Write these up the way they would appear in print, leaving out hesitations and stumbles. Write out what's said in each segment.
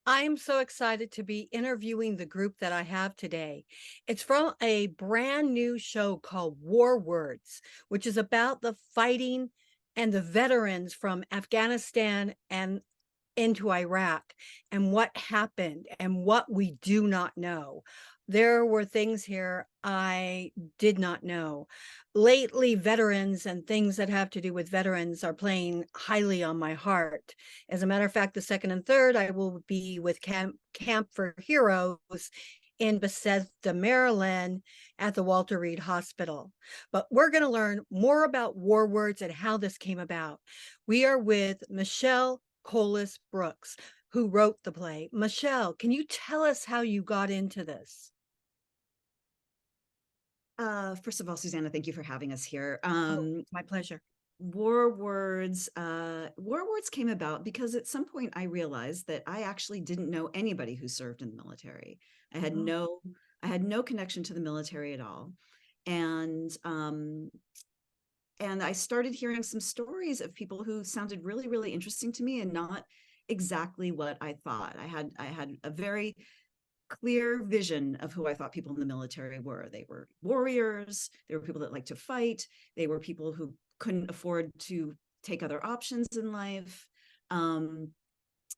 I'm so excited to be interviewing the group that I have today. It's from a brand new show called War Words, which is about the fighting and the veterans from Afghanistan and into Iraq and what happened and what we do not know. There were things here I did not know. Lately, veterans and things that have to do with veterans are playing highly on my heart. As a matter of fact, the second and third, I will be with Camp for Heroes in Bethesda, Maryland at the Walter Reed Hospital. But we're going to learn more about War Words and how this came about. We are with Michelle Colas Brooks, who wrote the play. Michelle, can you tell us how you got into this? First of all, Susanna, thank you for having us here. Oh, my pleasure. War Words came about because at some point I realized that I actually didn't know anybody who served in the military. I had Oh, no, I had no connection to the military at all. And and I started hearing some stories of people who sounded really, really interesting to me and not exactly what I thought. I had a very clear vision of who I thought people in the military were. They were warriors, they were people that liked to fight, they were people who couldn't afford to take other options in life. Um,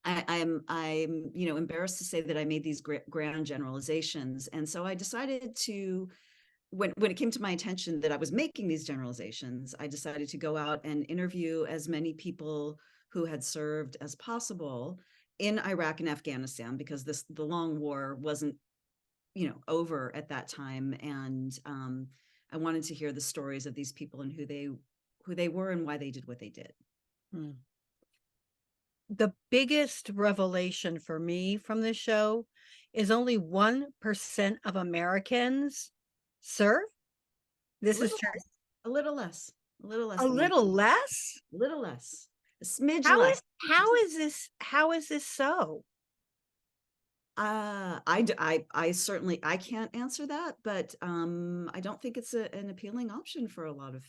I'm embarrassed to say that I made these grand generalizations, and so I decided to when it came to my attention that I was making these generalizations, I decided to go out and interview as many people who had served as possible in Iraq and Afghanistan, because the long war wasn't over at that time. And I wanted to hear the stories of these people and who they were and why they did what they did. hmm. The biggest revelation for me from this show is only 1% of Americans serve. A This is little true. less, a little less, a little less A than one, little less? a little less, a smidge How is less. how is this so? I certainly I can't answer that, but I don't think it's an appealing option for a lot of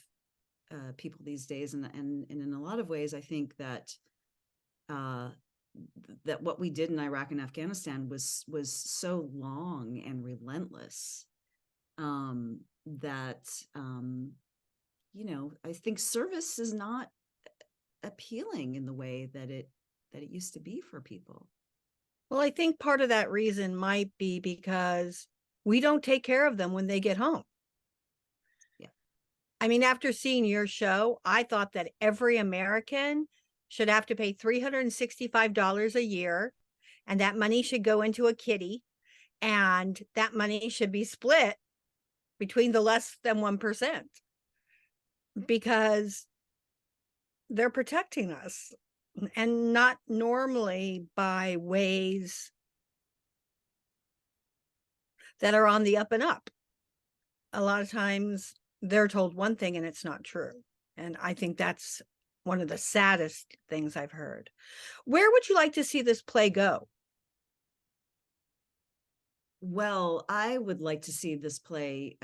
people these days, and in a lot of ways, I think that uh, that what we did in Iraq and Afghanistan was so long and relentless, that I think service is not appealing in the way that it used to be for people. Well, I think part of that reason might be because we don't take care of them when they get home. Yeah. I mean, after seeing your show, I thought that every American should have to pay $365 a year, and that money should go into a kitty, and that money should be split between the less than 1% because they're protecting us and not normally by ways that are on the up and up. A lot of times they're told one thing and it's not true. And I think that's one of the saddest things I've heard. Where would you like to see this play go? Well, I would like to see this play,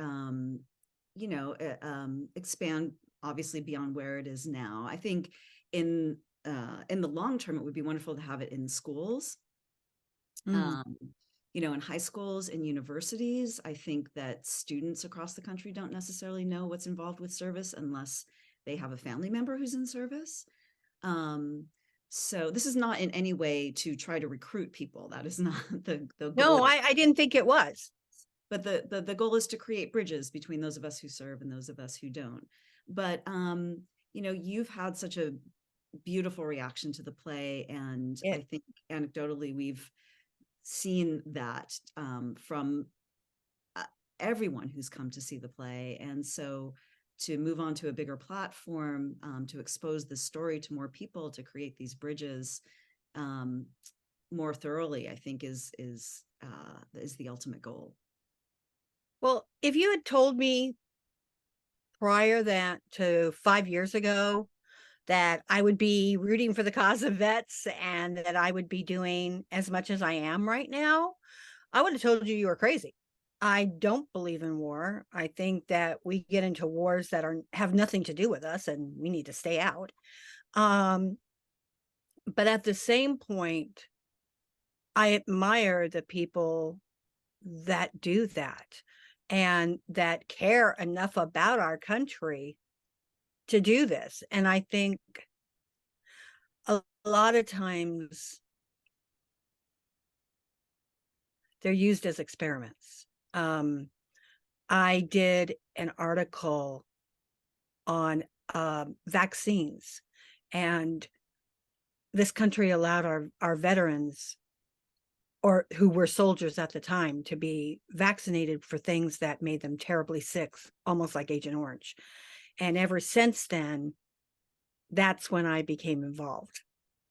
expand obviously beyond where it is now. I think in the long term, it would be wonderful to have it in schools, Mm. um, in high schools and universities. I think that students across the country don't necessarily know what's involved with service unless they have a family member who's in service. Um, so this is not in any way to try to recruit people. That is not the No, goal. I didn't think it was. But the goal is to create bridges between those of us who serve and those of us who don't. But you've had such a beautiful reaction to the play, and I It think anecdotally we've seen that from uh, everyone who's come to see the play. And so to move on to a bigger platform, to expose the story to more people, to create these bridges um, more thoroughly, I think is the ultimate goal. well, if you had told me prior that to 5 years ago that I would be rooting for the cause of vets and that I would be doing as much as I am right now, I would have told you were crazy. I don't believe in war. I think that we get into wars that are have nothing to do with us and we need to stay out. Um, but at the same point, I admire the people that do that and that care enough about our country to do this. And I think a lot of times they're used as experiments. I did an article on vaccines, and this country allowed our veterans, or who were soldiers at the time, to be vaccinated for things that made them terribly sick, almost like Agent Orange. And ever since then, that's when I became involved,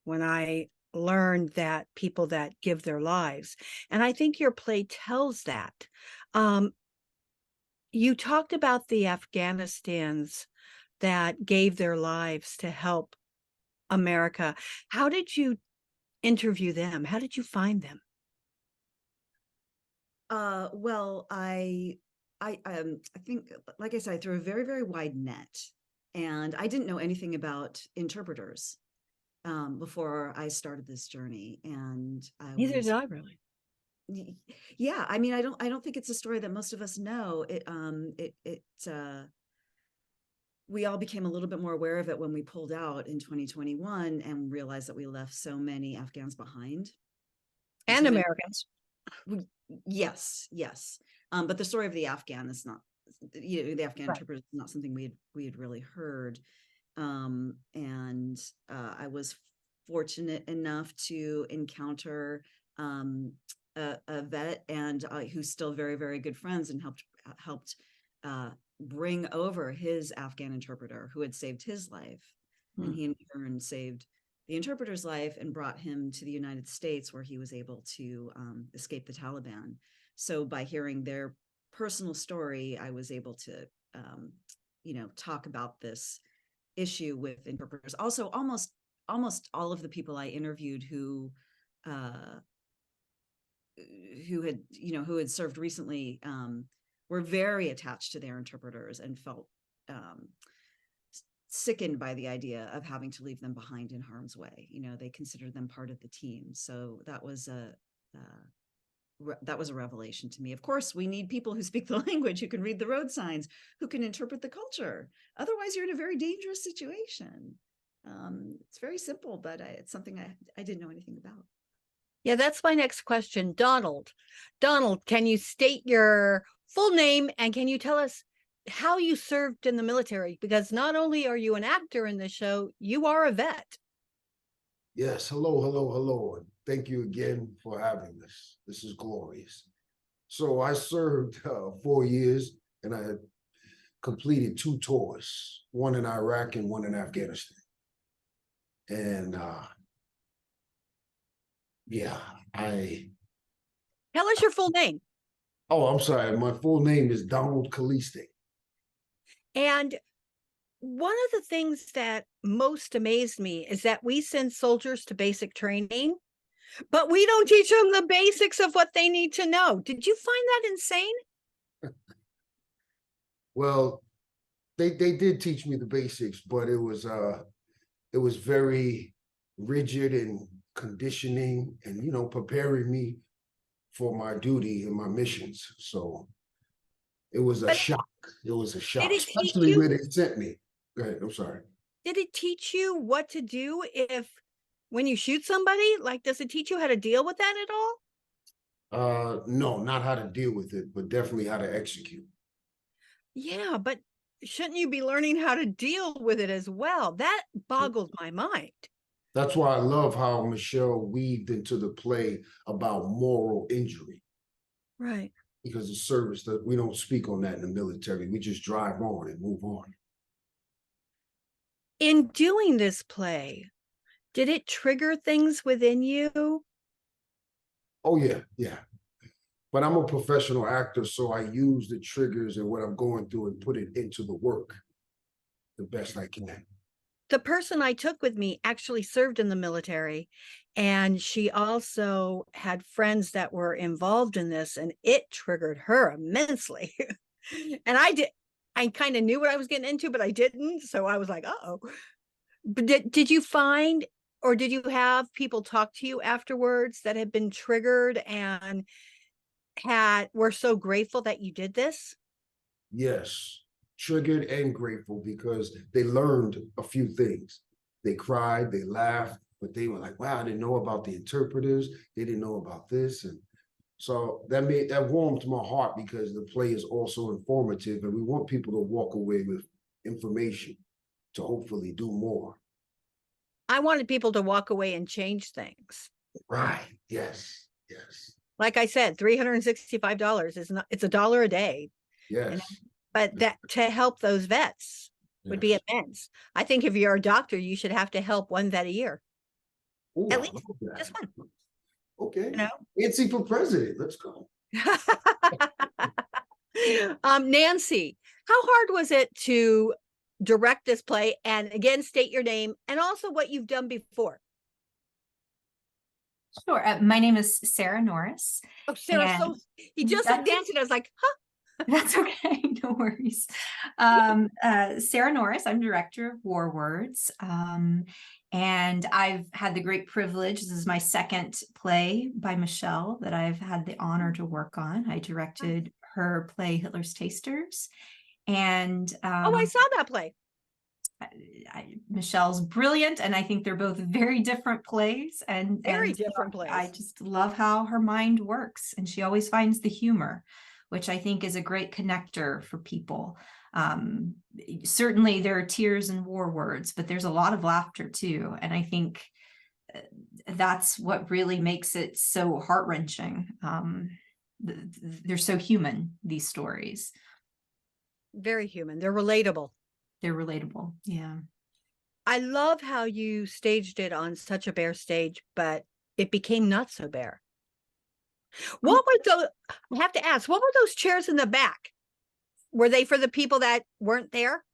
when I learned that people that give their lives. And I think your play tells that. You talked about the Afghanistans that gave their lives to help America. How did you interview them? How did you find them? Well, I think, like I said, I threw a very, very wide net, and I didn't know anything about interpreters before I started this journey. And I Neither did was, I really. yeah, I mean, I don't think it's a story that most of us know. We all became a little bit more aware of it when we pulled out in 2021 and realized that we left so many Afghans behind. And So many, Americans. yes, yes. But the story of the Afghan is not, the Afghan Right. interpreter is not something we had really heard. And I was fortunate enough to encounter a vet, and who's still very, very good friends, and helped bring over his Afghan interpreter who had saved his life. And he in turn saved the interpreter's life and brought him to the United States, where he was able to escape the Taliban. So by hearing their personal story, I was able to, talk about this issue with interpreters. Also, almost all of the people I interviewed who had served recently were very attached to their interpreters and felt sickened by the idea of having to leave them behind in harm's way. They considered them part of the team. So that was a revelation to me. Of course, we need people who speak the language, who can read the road signs, who can interpret the culture. Otherwise, you're in a very dangerous situation. It's very simple, but it's something I didn't know anything about. Yeah, that's my next question. Donald, can you state your full name, and can you tell us how you served in the military? Because not only are you an actor in the show, you are a vet. Yes, hello, hello, hello. And thank you again for having us. This is glorious. So I served 4 years, and I completed 2 tours, one in Iraq and one in Afghanistan. And yeah, Tell us your full name. I'm sorry, my full name is Donald Kaliste. And one of the things that most amazed me is that we send soldiers to basic training, but we don't teach them the basics of what they need to know. Did you find that insane? Well, they did teach me the basics, but it was very rigid and conditioning, and preparing me for my duty and my missions. So it was a But shock. It was a did shock, it teach especially you? where they sent me. Go ahead. I'm sorry. Did it teach you what to do when you shoot somebody? Like, does it teach you how to deal with that at all? No, not how to deal with it, but definitely how to execute. Yeah, but shouldn't you be learning how to deal with it as well? That boggled my mind. That's why I love how Michelle weaved into the play about moral injury, Right. because the service, that we don't speak on that in the military. We just drive on and move on. In doing this play, did it trigger things within you? Oh yeah, yeah. But I'm a professional actor, so I use the triggers and what I'm going through and put it into the work the best I can. The person I took with me actually served in the military, and she also had friends that were involved in this, and it triggered her immensely. And I kind of knew what I was getting into, but I didn't. So I was like, uh-oh. But did you find or did you have people talk to you afterwards that had been triggered and were so grateful that you did this? Yes, triggered and grateful because they learned a few things. They cried, they laughed, but they were like, wow, I didn't know about the interpreters. They didn't know about this. And so that warmed my heart because the play is also informative and we want people to walk away with information to hopefully do more. I wanted people to walk away and change things. Right. Yes. Yes. Like I said, $365 is not, it's $1 a day. Yes. But that to help those vets would be Yes. immense. I think if you're a doctor, you should have to help one vet a year. Ooh, At I least love that. just one. Okay. You know? Nancy for president. Let's go. Nancy, how hard was it to direct this play? And again, state your name and also what you've done before. Sure. My name is Sarah Norris. Oh, Sarah, And so he just said Nancy, and I was like, huh? That's okay. No worries. Sarah Norris, I'm director of War Words. And I've had the great privilege, this is my second play by Michelle that I've had the honor to work on. I directed her play Hitler's Tasters. And Oh, I saw that play. Michelle's brilliant, and I think they're both very different plays. And Very different plays. I just love how her mind works, and she always finds the humor, which I think is a great connector for people. Certainly there are tears and War Words, but there's a lot of laughter too. And I think that's what really makes it so heart-wrenching. They're so human, these stories. Very human. They're relatable. They're relatable. Yeah. I love how you staged it on such a bare stage, but it became not so bare. What were those? I have to ask, what were those chairs in the back? Were they for the people that weren't there?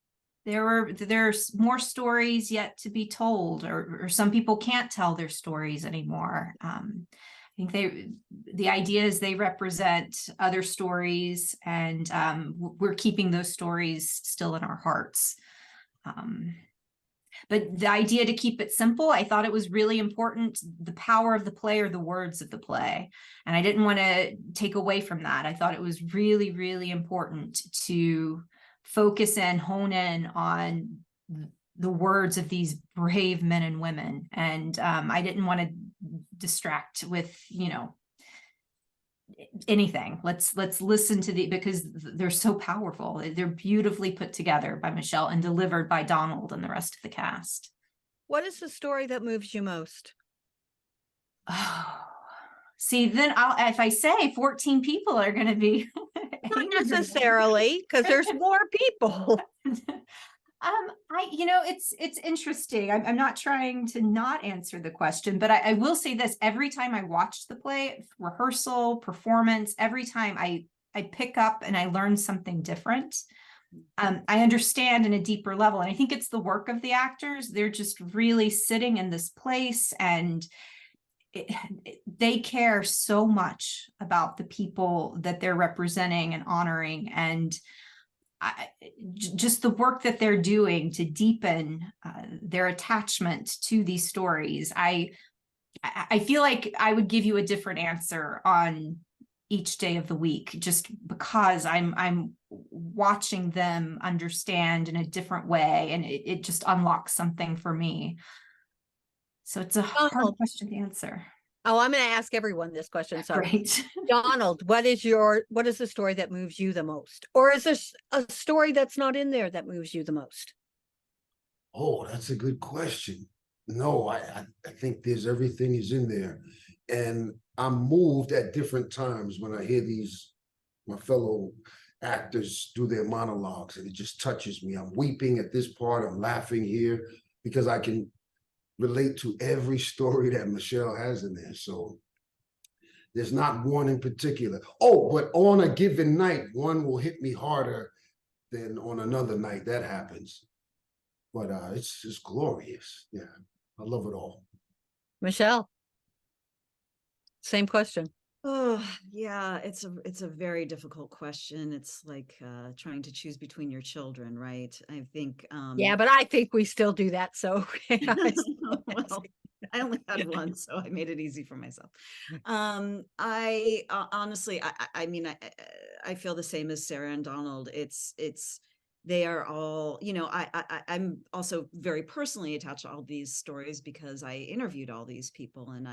There's more stories yet to be told, or some people can't tell their stories anymore. I think the idea is they represent other stories, and we're keeping those stories still in our hearts. But the idea to keep it simple, I thought it was really important. The power of the play are the words of the play. And I didn't want to take away from that. I thought it was really, really important to focus and hone in on the words of these brave men and women. And I didn't want to distract with, anything. Let's listen to because they're so powerful. They're beautifully put together by Michelle and delivered by Donald and the rest of the cast. What is the story that moves you most? Oh, see, then if I say 14 people are going to be Not necessarily, because there's more people. It's interesting. I'm not trying to not answer the question, but I will say this: every time I watch the play, rehearsal, performance, every time I pick up and I learn something different. I understand in a deeper level, and I think it's the work of the actors. They're just really sitting in this place, and they care so much about the people that they're representing and honoring, and just the work that they're doing to deepen their attachment to these stories. I feel like I would give you a different answer on each day of the week, just because I'm watching them understand in a different way, and it just unlocks something for me. So it's a hard question to answer. Oh, I'm going to ask everyone this question. So, Great. Donald, what is the story that moves you the most? Or is there a story that's not in there that moves you the most? Oh, that's a good question. No, I think everything is in there. And I'm moved at different times when I hear my fellow actors do their monologues, and it just touches me. I'm weeping at this part, I'm laughing here, because I can relate to every story that Michelle has in there. So there's not one in particular. Oh, but on a given night, one will hit me harder than on another night. That happens. But it's just glorious. Yeah, I love it all. Michelle, same question. Oh, yeah, it's a very difficult question. It's like trying to choose between your children, right? I think Yeah, but I think we still do that. So well, I only had one, so I made it easy for myself. I honestly, I mean, I feel the same as Sarah and Donald. They are all, you know, I'm also very personally attached to all these stories because I interviewed all these people, and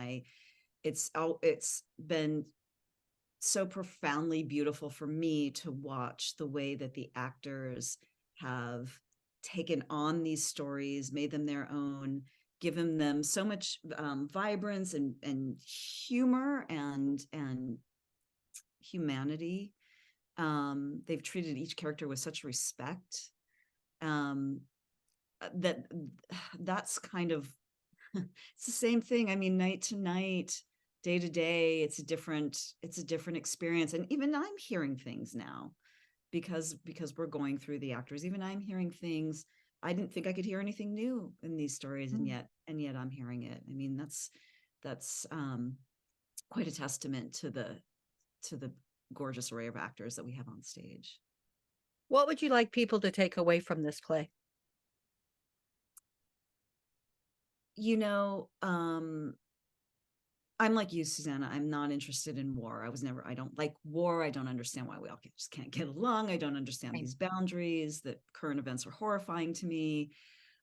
it's been so profoundly beautiful for me to watch the way that the actors have taken on these stories, made them their own, given them so much vibrance and humor and humanity. They've treated each character with such respect. That that's kind of it's the same thing. I mean, night to night, day to day, it's a different experience. And even I'm hearing things now because we're going through the actors. Even I'm hearing things. I didn't think I could hear anything new in these stories, and yet I'm hearing it. I mean, that's quite a testament to the gorgeous array of actors that we have on stage. What would you like people to take away from this play? You know, I'm like you, Susanna. I'm not interested in war. I don't like war. I don't understand why we all just can't get along. I don't understand Right. these boundaries, that current events are horrifying to me.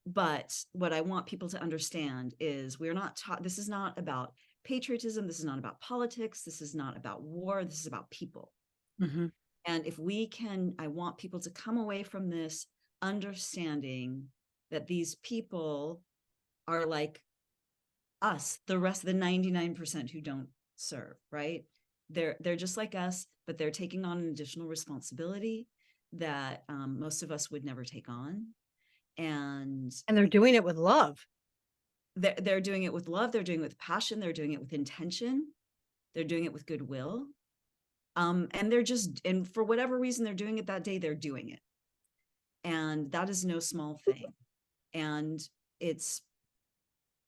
But what I want people to understand is we're not taught, this is not about patriotism. This is not about politics. This is not about war. This is about people. Mm-hmm. And if we can, I want people to come away from this understanding that these people are like us, the rest of the 99% who don't serve, right? They're just like us, but they're taking on an additional responsibility that most of us would never take on. And they're doing it with love. they're doing it with love, they're doing it with passion, they're doing it with intention, they're doing it with goodwill. And and for whatever reason they're doing it that day, they're doing it. And that is no small thing. And it's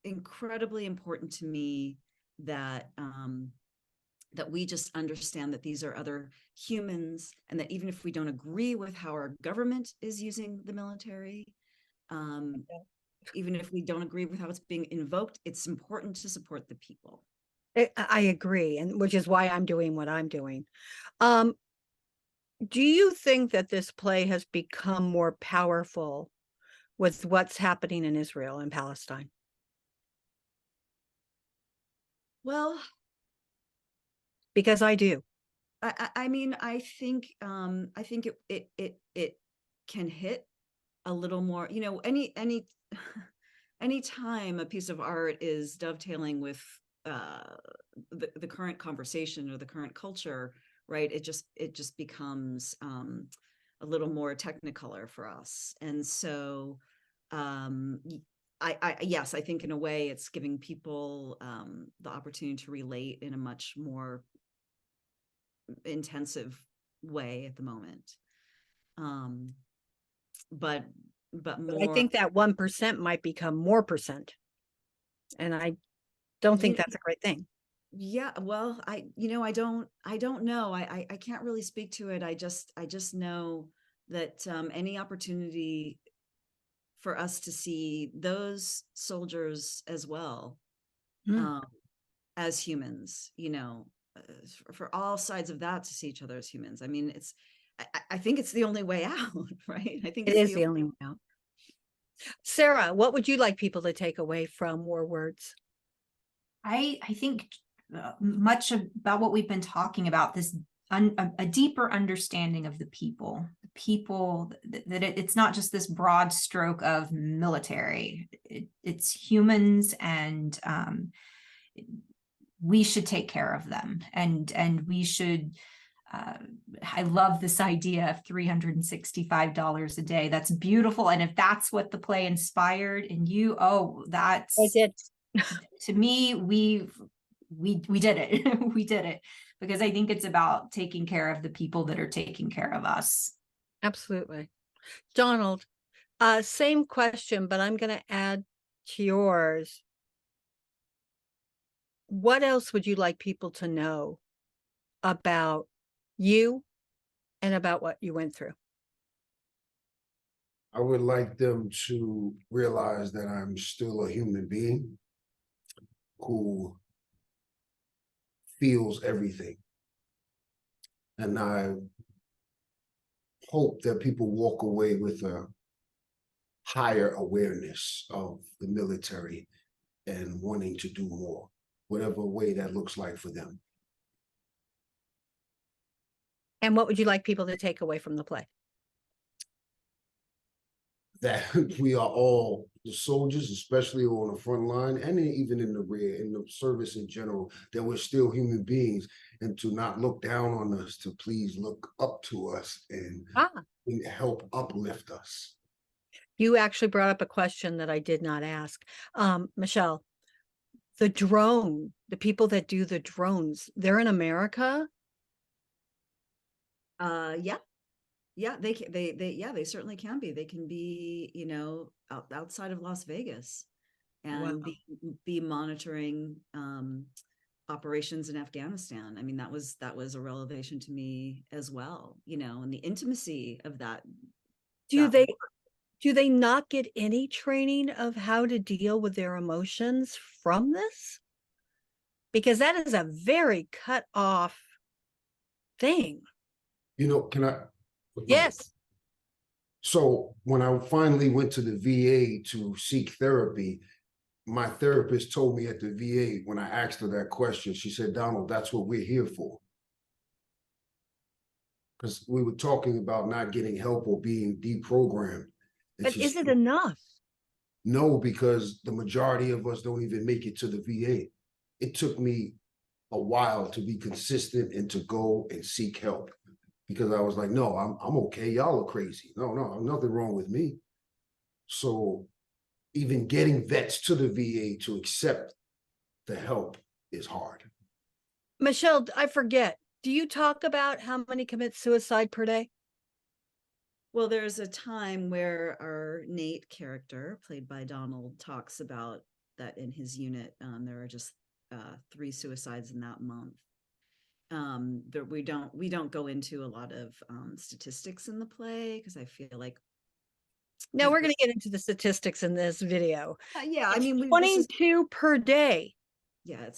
incredibly important to me that that we just understand that these are other humans, and that even if we don't agree with how our government is using the military, even if we don't agree with how it's being invoked, it's important to support the people. I agree, and which is why I'm doing what I'm doing. Do you think that this play has become more powerful with what's happening in Israel and Palestine? Well, Because I do. I mean, I think it can hit a little more, you know, any time a piece of art is dovetailing with the current conversation or the current culture, right? It just becomes a little more technicolor for us. And so yes, I think in a way it's giving people the opportunity to relate in a much more intensive way at the moment. But more, I think that 1% might become more percent. And I don't think that's a great thing. Yeah, well, I don't know. I can't really speak to it. I just know that any opportunity for us to see those soldiers as well, as humans, you know, for all sides of that, to see each other as humans. I mean, I think it's the only way out, right? I think It it's is the only way out. Sarah, what would you like people to take away from War Words? I think much about what we've been talking about, this a deeper understanding of the people that it's not just this broad stroke of military. It's humans, and we should take care of them, and we should. I love this idea of $365 a day. That's beautiful. And if that's what the play inspired in you, that's, I did. to me, we did it. We did it, because I think it's about taking care of the people that are taking care of us. Absolutely. Donald, same question, but I'm going to add to yours. What else would you like people to know about you and about what you went through? I would like them to realize that I'm still a human being, who feels everything. And I hope that people walk away with a higher awareness of the military and wanting to do more, whatever way that looks like for them. And what would you like people to take away from the play? That we are all the soldiers, especially on the front line and even in the rear, in the service in general, that we're still human beings, and to not look down on us, to please look up to us and help uplift us. You actually brought up a question that I did not ask. Michelle, the people that do the drones, they're in America? Yeah, they certainly can be. They can be, you know, outside of Las Vegas and Wow. be monitoring operations in Afghanistan. I mean, that was a revelation to me as well, you know, and the intimacy of that. Do they not get any training of how to deal with their emotions from this? Because that is a very cut off thing. You know, can I? Yes. So when I finally went to the VA to seek therapy, my therapist told me at the VA, when I asked her that question, she said, Donald, that's what we're here for. Because we were talking about not getting help or being deprogrammed. And But is it enough? No, because the majority of us don't even make it to the VA. It took me a while to be consistent and to go and seek help, because I was like, no, I'm okay. Y'all are crazy. No, nothing wrong with me. So even getting vets to the VA to accept the help is hard. Michelle, I forget. Do you talk about how many commit suicide per day? Well, there's a time where our Nate character, played by Donald, talks about that in his unit. There are just 3 suicides in that month. We don't go into a lot of statistics in the play, because I feel like No, we're going to get into the statistics in this video. yeah, I It's mean, 22 per day. Yeah,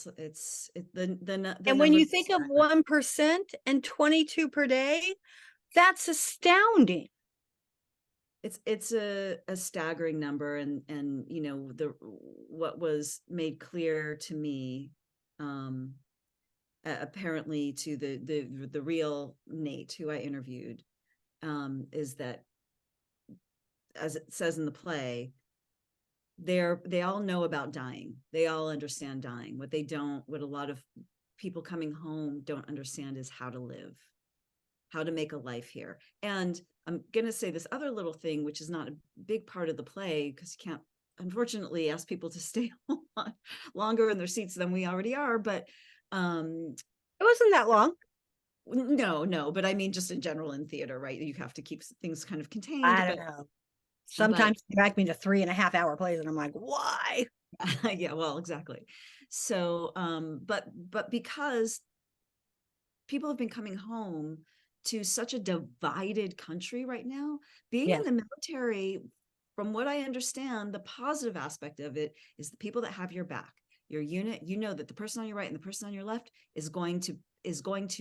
And when you think of 1% and 22 per day, that's astounding. It's a staggering number, and you know, what was made clear to me, apparently to the real Nate, who I interviewed, is that, as it says in the play, they all know about dying. They all understand dying. What a lot of people coming home don't understand is how to live, how to make a life here. And I'm going to say this other little thing, which is not a big part of the play, because you can't, unfortunately, ask people to stay longer in their seats than we already are. But it wasn't that long. No, but I mean, just in general in theater, right? You have to keep things kind of contained. I don't know. Sometimes they drag me to 3.5-hour plays, and I'm like, why? Yeah, well, exactly. So, but because people have been coming home to such a divided country right now, being in the military, from what I understand, the positive aspect of it is the people that have your back, your unit. You know that the person on your right and the person on your left is going to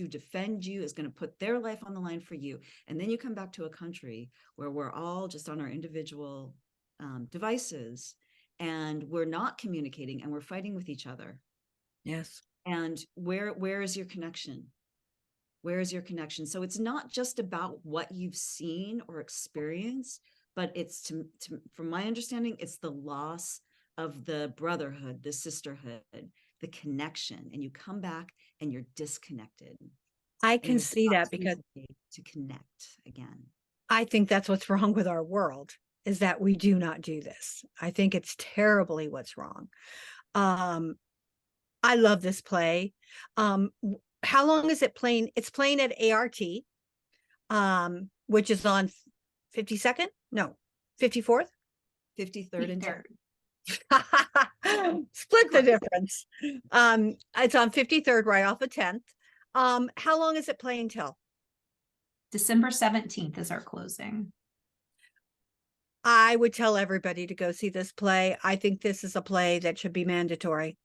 defend you, is going to put their life on the line for you. And then you come back to a country where we're all just on our individual devices, and we're not communicating, and we're fighting with each other. Yes. And where is your connection? Where is your connection? So it's not just about what you've seen or experienced, but it's from my understanding, it's the loss of the brotherhood, the sisterhood, the connection. And you come back and you're disconnected. I can see that, because to connect again. I think that's what's wrong with our world, is that we do not do this. I think it's terribly what's wrong. I love this play. How long is it playing? It's playing at ART, which is on 52nd? No, 54th? 53rd and 3rd. Split the difference. It's on 53rd, right off of 10th. How long is it playing till? December 17th is our closing. I would tell everybody to go see this play. I think this is a play that should be mandatory.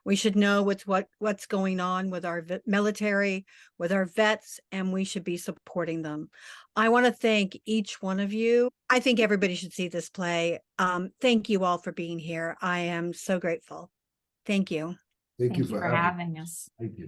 We should know what's going on with our military, with our vets, and we should be supporting them. I want to thank each one of you. I think everybody should see this play. Thank you all for being here. I am so grateful. Thank you. Thank you Thank you for for having. having us. Thank you.